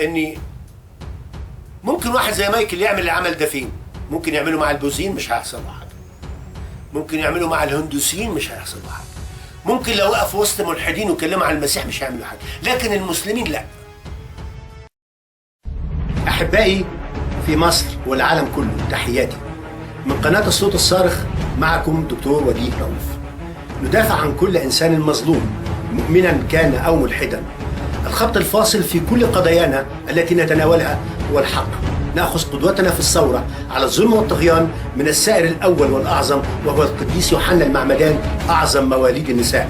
اني ممكن واحد زي مايكل يعمل العمل ده فين؟ ممكن يعمله مع البوذيين مش هيحصل له حاجه. ممكن يعمله مع الهندوسيين مش هيحصل له حاجه. ممكن لو وقف وسط ملحدين وكلموا عن المسيح مش هيعملوا حاجه، لكن المسلمين لا. احبائي في مصر والعالم كله، تحياتي من قناه الصوت الصارخ. معكم دكتور وديع رؤوف. ندافع عن كل انسان مظلوم، مؤمنا كان او ملحدا. الخط الفاصل في كل قضايانا التي نتناولها هو الحق. ناخذ قدوتنا في الثوره على الظلم والطغيان من السائر الاول والاعظم، وهو القديس يوحنا المعمدان، اعظم مواليد النساء.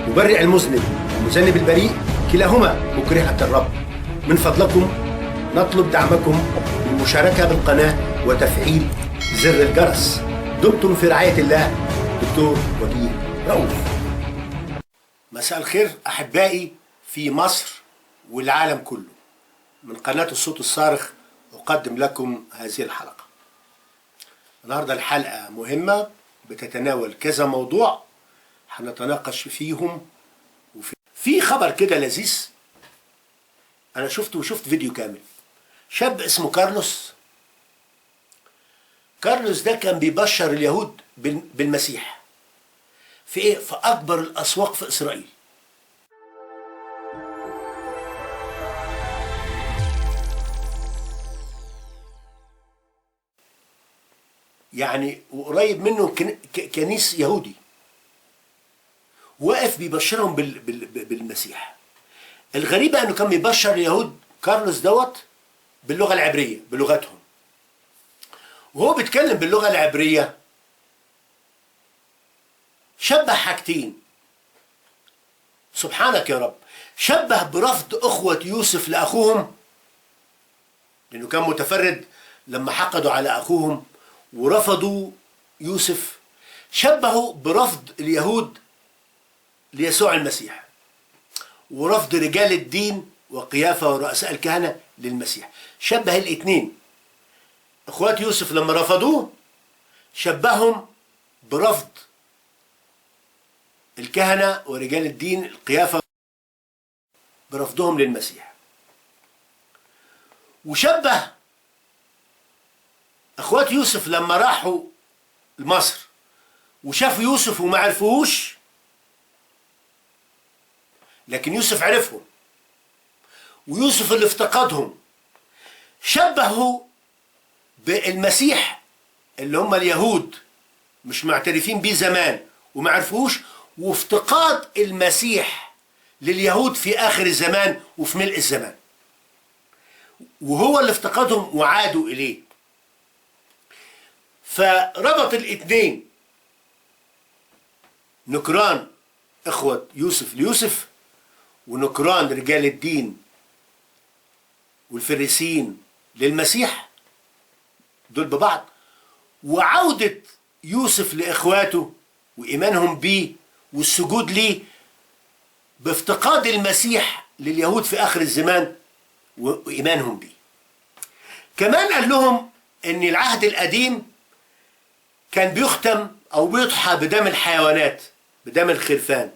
مبرئ المذنب ومذنب البريء كلاهما مكرهة الرب. من فضلكم نطلب دعمكم بالمشاركه بالقناه وتفعيل زر الجرس. دمتم في رعايه الله. دكتور وديع رؤوف. مساء الخير احبائي في مصر والعالم كله. من قناة الصوت الصارخ أقدم لكم هذه الحلقة. النهاردة الحلقة مهمة بتتناول كذا موضوع هنتناقش فيهم. في خبر كده لذيذ أنا شفته وشفت فيديو كامل. شاب اسمه كارلوس ده كان بيبشر اليهود بالمسيح في إيه؟ في أكبر الأسواق في إسرائيل. يعني وقريب منه كنيس يهودي واقف بيبشرهم بالمسيح. الغريبة انه كان بيبشر اليهود كارلوس دوت باللغة العبرية، بلغتهم. وهو بيتكلم باللغة العبرية شبه حاجتين، سبحانك يا رب. شبه برفض اخوة يوسف لاخوهم، لانه كان متفرد لما حقدوا على اخوهم ورفضوا يوسف. شبهوا برفض اليهود ليسوع المسيح، ورفض رجال الدين وقيافة ورؤساء الكهنة للمسيح. شبه الاثنين. اخوات يوسف لما رفضوه شبههم برفض الكهنة ورجال الدين القيافة برفضهم للمسيح. وشبه اخوات يوسف لما راحوا لمصر وشافوا يوسف وما عرفوهوش، لكن يوسف عرفهم، ويوسف اللي افتقدهم. شبهوا بالمسيح اللي هم اليهود مش معترفين بيه زمان وما عرفوهوش، وافتقاد المسيح لليهود في آخر الزمان وفي ملء الزمان، وهو اللي افتقدهم وعادوا إليه. فربط الاثنين، نكران اخوة يوسف ليوسف ونكران رجال الدين والفريسيين للمسيح، دول ببعض. وعودة يوسف لإخواته وإيمانهم بيه والسجود ليه بافتقاد المسيح لليهود في آخر الزمان وإيمانهم بيه. كمان قال لهم إن العهد القديم كان بيختم أو بيضحى بدم الحيوانات، بدم الخرفان.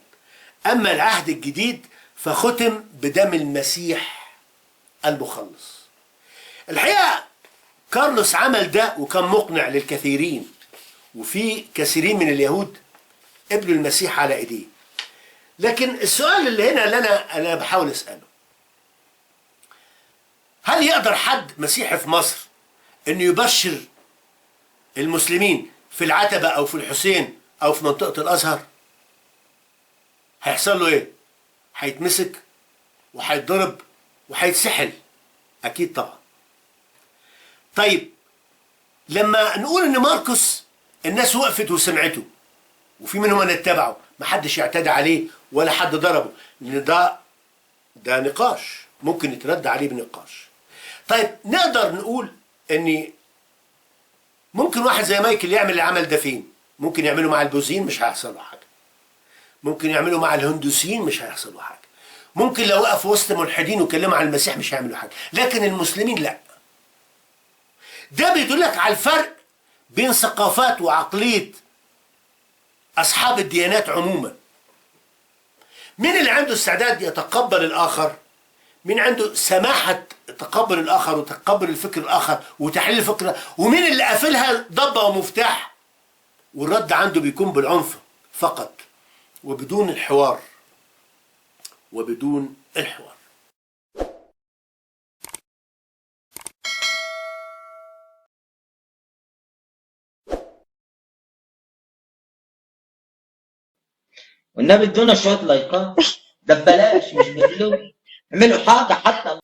أما العهد الجديد فختم بدم المسيح المخلص. الحقيقة كارلوس عمل ده وكان مقنع للكثيرين، وفي كثيرين من اليهود قبلوا المسيح على ايديه. لكن السؤال اللي هنا اللي انا بحاول اساله، هل يقدر حد مسيحي في مصر انه يبشر المسلمين في العتبة او في الحسين او في منطقة الازهر؟ هيحصل له ايه؟ هيتمسك وهيتضرب وهيتسحل اكيد طبعا. طيب لما نقول ان ماركوس الناس وقفت وسمعته وفي منهم من اتبعوا، محدش يعتدى عليه ولا حد ضربه، لان ده نقاش ممكن يترد عليه بنقاش. طيب نقدر نقول ان ممكن واحد زي مايكل يعمل العمل ده فين؟ ممكن يعمله مع البوذيين مش هيحصل له حاجه. ممكن يعمله مع الهندوسيين مش هيحصل له حاجه. ممكن لو وقف وسط ملحدين وكلموا عن المسيح مش هيعملوا حاجه، لكن المسلمين لا. ده بيدلك على الفرق بين ثقافات وعقليه اصحاب الديانات عموما. مين اللي عنده استعداد يتقبل الاخر؟ مين عنده سماحه تقبل الاخر وتقبل الفكر الاخر وتحليل الفكره، ومين اللي قافلها ضبه ومفتاح، والرد عنده بيكون بالعنف فقط وبدون الحوار. والنبي ادونا شويه لايكات، ده ببلاش مش بفلوس. اعملوا حاجه حتى.